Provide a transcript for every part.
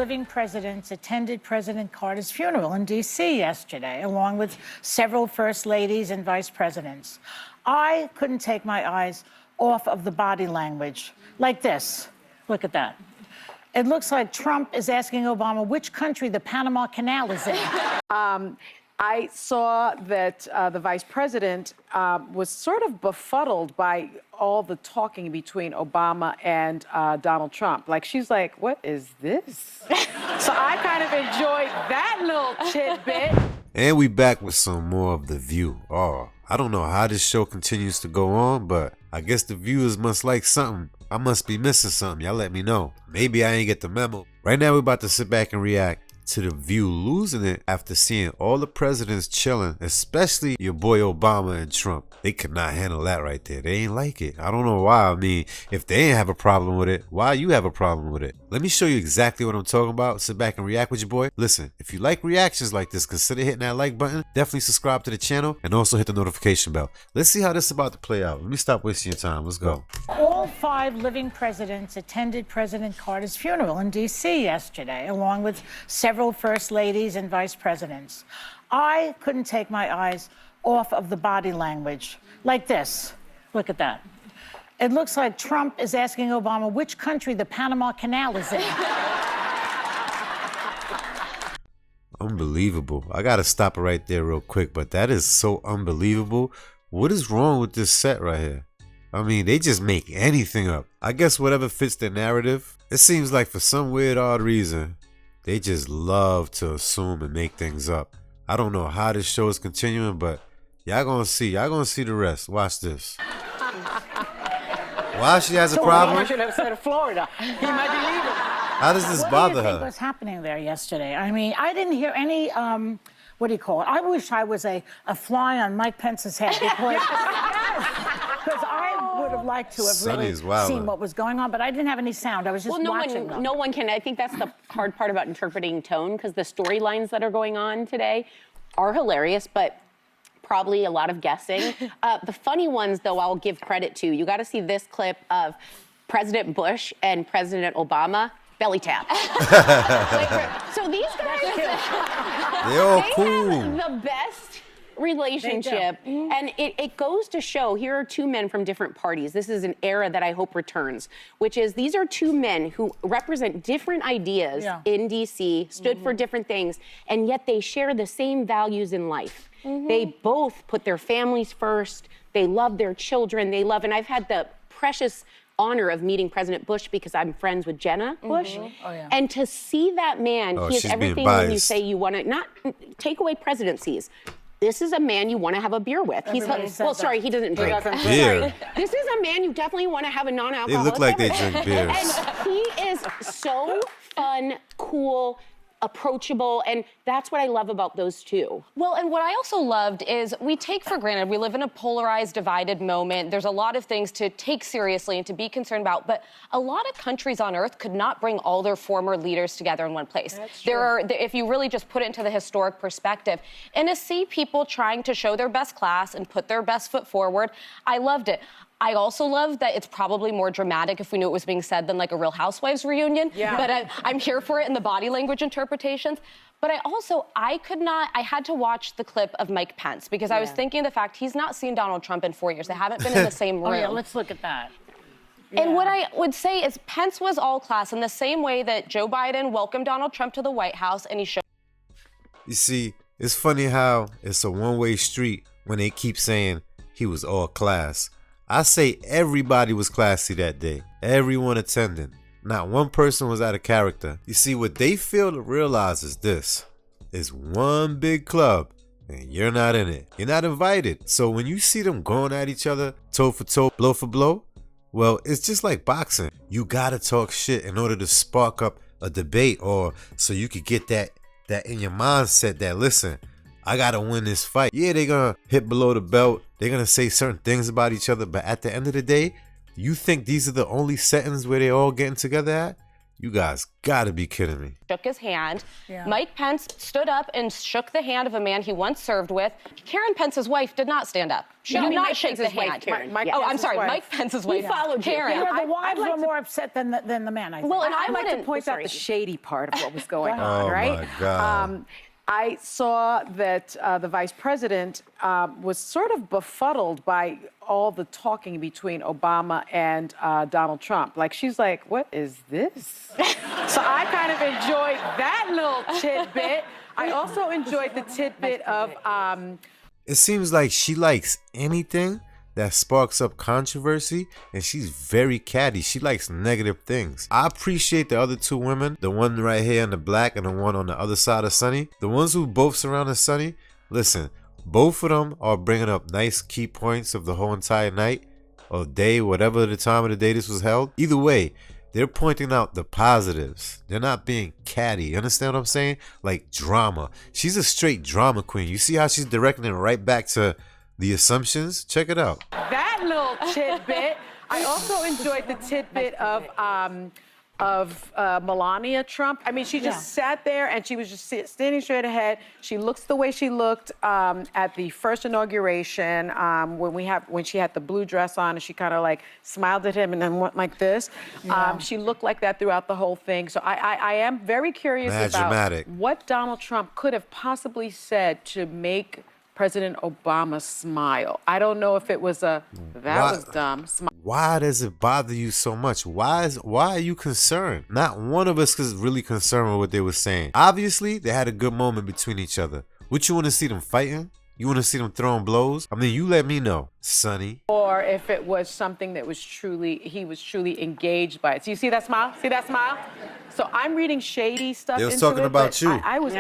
living presidents attended President Carter's funeral in D.C. yesterday, along with several first ladies and vice presidents. I couldn't take my eyes off of the body language. Like this. Look at that. It looks like Trump is asking Obama which country the Panama Canal is in. I saw that the vice president was sort of befuddled by all the talking between Obama and Donald Trump. Like, she's like, what is this? So I kind of enjoyed that little tidbit. And we back with some more of The View. Oh, I don't know how this show continues to go on, but I guess the viewers must like something. I must be missing something. Y'all let me know. Maybe I ain't get the memo. Right now, we're about to sit back and react to The View losing it after seeing all the presidents chilling, especially your boy Obama and Trump. They could not handle that right there. They ain't like it. I don't know why. I mean, if they ain't have a problem with it, why you have a problem with it? Let me show you exactly what I'm talking about. Sit back and react with your boy. Listen, if you like reactions like this, consider hitting that like button. Definitely subscribe to the channel and also hit the notification bell. Let's see how this is about to play out. Let me stop wasting your time. Let's go. All 5 living presidents attended President Carter's funeral in D.C. yesterday, along with several first ladies and vice presidents. I couldn't take my eyes off of the body language. Like this. Look at that. It looks like Trump is asking Obama which country the Panama Canal is in. Unbelievable. I gotta stop it right there real quick, but that is so unbelievable. What is wrong with this set right here? I mean, they just make anything up. I guess whatever fits their narrative. It seems like for some weird, odd reason, they just love to assume and make things up. I don't know how this show is continuing, but y'all gonna see. Y'all gonna see the rest. Watch this. Why she has a problem? I should have said Florida. He might be leaving. How does this bother What do you think her? was happening there yesterday? I mean, I didn't hear any, what do you call it? I wish I was a fly on Mike Pence's head because I would have liked to have Sonny really is wild. seen what was going on, but I didn't have any sound. I was just watching them. No one can. I think that's the hard part about interpreting tone, because the storylines that are going on today are hilarious, but probably a lot of guessing. The funny ones, though, I'll give credit to. You got to see this clip of President Bush and President Obama belly tap. So these guys, They're all they cool. have the best relationship, and it goes to show here are 2 men from different parties. This is an era that I hope returns, which is these are 2 men who represent different ideas in DC, stood for different things, and yet they share the same values in life. They both put their families first. They love their children. They love, and I've had the precious honor of meeting President Bush because I'm friends with Jenna Bush. And to see that man, he is she's being everything when you biased. say you want to, not take away presidencies. This is a man you want to have a beer with. He's well, sorry, he doesn't drink. Beer. This is a man you definitely want to have a non-alcoholic. They look like they beverage. drink beers. And he is so fun, cool, approachable, and that's what I love about those 2. Well, and what I also loved is we take for granted, we live in a polarized, divided moment. There's a lot of things to take seriously and to be concerned about, but a lot of countries on earth could not bring all their former leaders together in one place. If you really just put it into the historic perspective, and to see people trying to show their best class and put their best foot forward, I loved it. I also love that it's probably more dramatic if we knew it was being said than like a Real Housewives reunion. But I'm here for it in the body language interpretations. But I had to watch the clip of Mike Pence because I was thinking the fact he's not seen Donald Trump in 4 years. They haven't been in the same room. Oh, yeah, let's look at that. And what I would say is Pence was all class in the same way that Joe Biden welcomed Donald Trump to the White House and he showed. You see, it's funny how it's a one-way street when they keep saying he was all class. I say everybody was classy that day. Everyone attending. Not one person was out of character. You see, what they fail to realize is this. It's one big club, and you're not in it. You're not invited. So when you see them going at each other, toe for toe, blow for blow, well, it's just like boxing. You gotta talk shit in order to spark up a debate, or so you could get that in your mindset that, listen, I gotta win this fight. Yeah, they're gonna hit below the belt. They're gonna say certain things about each other, but at the end of the day, you think these are the only settings where they're all getting together at? You guys gotta be kidding me. Shook his hand. Yeah. Mike Pence stood up and shook the hand of a man he once served with. Karen Pence's wife did not stand up. She No, did you not Mike shake the Pence's wife, hand. Karen. Mike Yeah. Oh, I'm Pence's sorry, wife. Mike Pence's wife. followed you. Karen. Yeah, the wives like were to- more upset than the men, I think. Well, and I'd like to wouldn't- point out sorry. the shady part of what was going Oh, on, right? my God. I saw that the vice president was sort of befuddled by all the talking between Obama and Donald Trump. Like, she's like, what is this? So I kind of enjoyed that little tidbit. I also enjoyed the tidbit of... It seems like she likes anything that sparks up controversy, and she's very catty. She likes negative things. I appreciate the other two women, the one right here in the black and the one on the other side of Sunny. The ones who both surrounded Sunny, listen, both of them are bringing up nice key points of the whole entire night or day, whatever the time of the day this was held. Either way, they're pointing out the positives. They're not being catty. You understand what I'm saying? Like drama. She's a straight drama queen. You see how she's directing it right back to the assumptions? Check it out. that little tidbit. I also enjoyed the tidbit of Melania Trump. I mean, she just sat there and she was just standing straight ahead. She looks the way she looked at the first inauguration when she had the blue dress on and she kind of like smiled at him and then went like this. She looked like that throughout the whole thing. So I am very curious Mad about dramatic. what Donald Trump could have possibly said to make President Obama smile. I don't know if it was that was dumb. Why does it bother you so much? Why are you concerned? Not one of us is really concerned with what they were saying. Obviously, they had a good moment between each other. What, you want to see them fighting? You want to see them throwing blows? I mean, you let me know, Sonny. Or if it was something that he was truly engaged by it. So you see that smile? See that smile? So I'm reading shady stuff They was into talking it, about but you. I was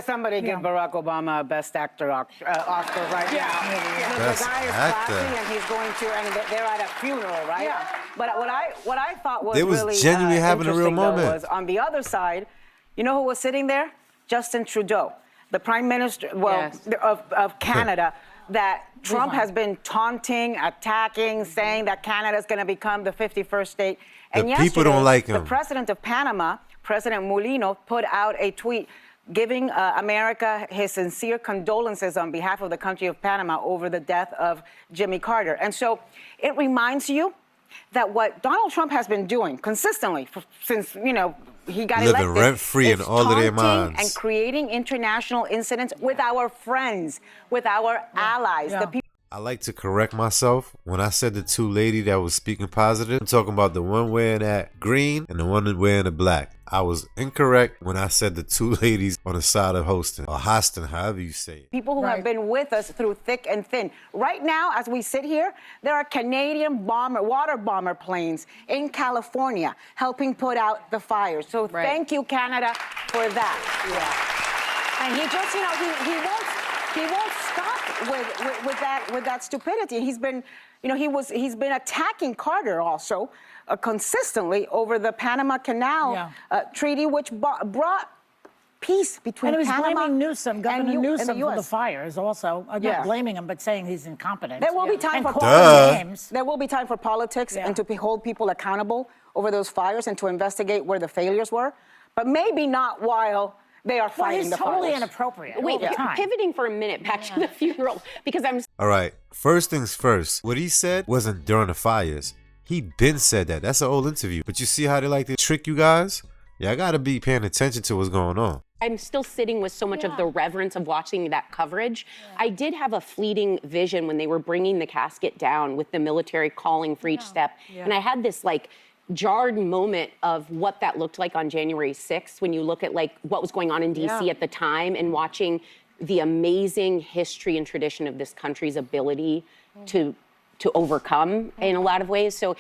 Somebody give Barack Obama a Best Actor Oscar right now. Best The guy is actor. classy, and he's going to, and they're at a funeral, right? Yeah. But what I thought was They was really genuinely having a real interesting, though, moment. was on the other side, you know who was sitting there? Justin Trudeau, the Prime Minister, Yes. of Canada. That Trump has been taunting, attacking, saying that Canada is going to become the 51st state. And The people don't yesterday, like the him. president of Panama, President Mulino, put out a tweet giving America his sincere condolences on behalf of the country of Panama over the death of Jimmy Carter. And so it reminds you that what Donald Trump has been doing consistently since, he got Living elected, rent-free in is all of their taunting minds. and creating international incidents with our friends, with our allies, the people. I like to correct myself. When I said the two lady that was speaking positive, I'm talking about the one wearing that green and the one wearing the black. I was incorrect when I said the two ladies on the side of hosting, or hosting, however you say it. People who have been with us through thick and thin. Right now, as we sit here, there are Canadian water bomber planes in California helping put out the fires. So thank you, Canada, for that. Yeah. And he just, he won't stop with that stupidity. He's been, he's been attacking Carter also consistently over the Panama Canal Treaty, which brought peace between And he was Panama blaming Newsom, Governor Newsom, for the US. fires also. I'm not blaming him, but saying he's incompetent. There will be time And for calling names. There will be time for politics and to hold people accountable over those fires and to investigate where the failures were, but maybe not while they are Well, fighting he's the totally fires. inappropriate Wait, all the time. pivoting for a minute back to the funeral, because I'm All right, first things first. What he said wasn't during the fires. He been said that. That's an old interview. But you see how they like to trick you guys? Yeah, I gotta be paying attention to what's going on. I'm still sitting with so much of the reverence of watching that coverage. I did have a fleeting vision when they were bringing the casket down with the military calling for each step. And I had this jarred moment of what that looked like on January 6th when you look at what was going on in DC at the time and watching the amazing history and tradition of this country's ability to overcome in a lot of ways. So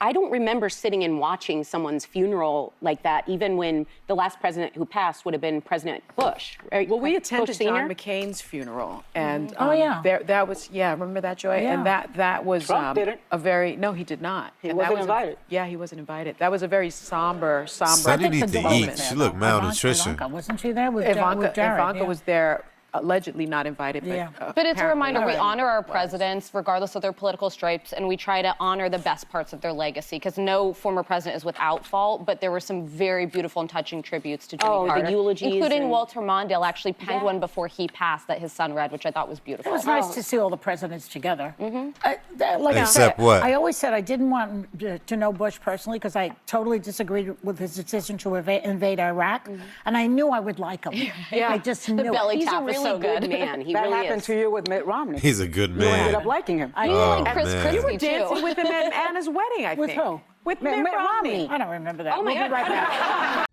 I don't remember sitting and watching someone's funeral like that, even when the last president who passed would have been President Bush. Right? Well, we Bush attended Sr.? John McCain's funeral, and that was remember that, Joy? Yeah. And that was Trump didn't. a very he did not. He And that wasn't was invited. He wasn't invited. That was a very somber. Sonny I think need the to daughter eat. was She there, look though. malnutrition. Ivanka, wasn't she there with Jared? Ivanka Yeah. was there allegedly not invited. But, Yeah. But it's a reminder, we apparently honor our was. presidents regardless of their political stripes, and we try to honor the best parts of their legacy, because no former president is without fault, but there were some very beautiful and touching tributes to Jimmy Oh, the Carter. eulogies including and- Walter Mondale actually penned one before he passed that his son read, which I thought was beautiful. It was nice to see all the presidents together. Like Except I said, what? I always said I didn't want to know Bush personally because I totally disagreed with his decision to invade Iraq, and I knew I would like him. I just knew. The belly it. He's a tap is really so good good. man. He That really happened is. to you with Mitt Romney. He's a good You ended man. up liking him. I Oh, like Chris man. Christie, You were too. dancing with him at Anna's wedding, I With think. who? With Mitt Mitt Romney. Romney. I don't remember that. Oh, my We'll be God. right back.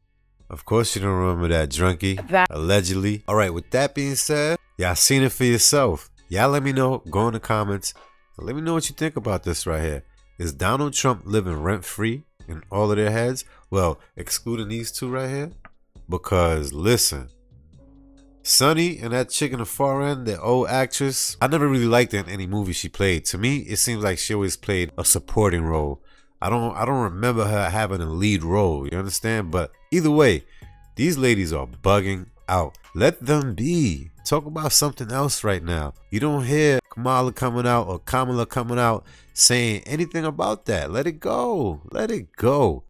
Of course you don't remember that, drunkie. That- Allegedly. All right, with that being said, y'all seen it for yourself. Y'all let me know. Go in the comments. Let me know what you think about this right here. Is Donald Trump living rent-free in all of their heads? Well, excluding these two right here. Because, listen, Sunny and that chick in the far end, the old actress, I never really liked her in any movie she played. To me, it seems like she always played a supporting role. I don't remember her having a lead role, you understand? But either way, these ladies are bugging out. Let them be. Talk about something else right now. You don't hear Kamala coming out or Kamala coming out saying anything about that. Let it go. Let it go.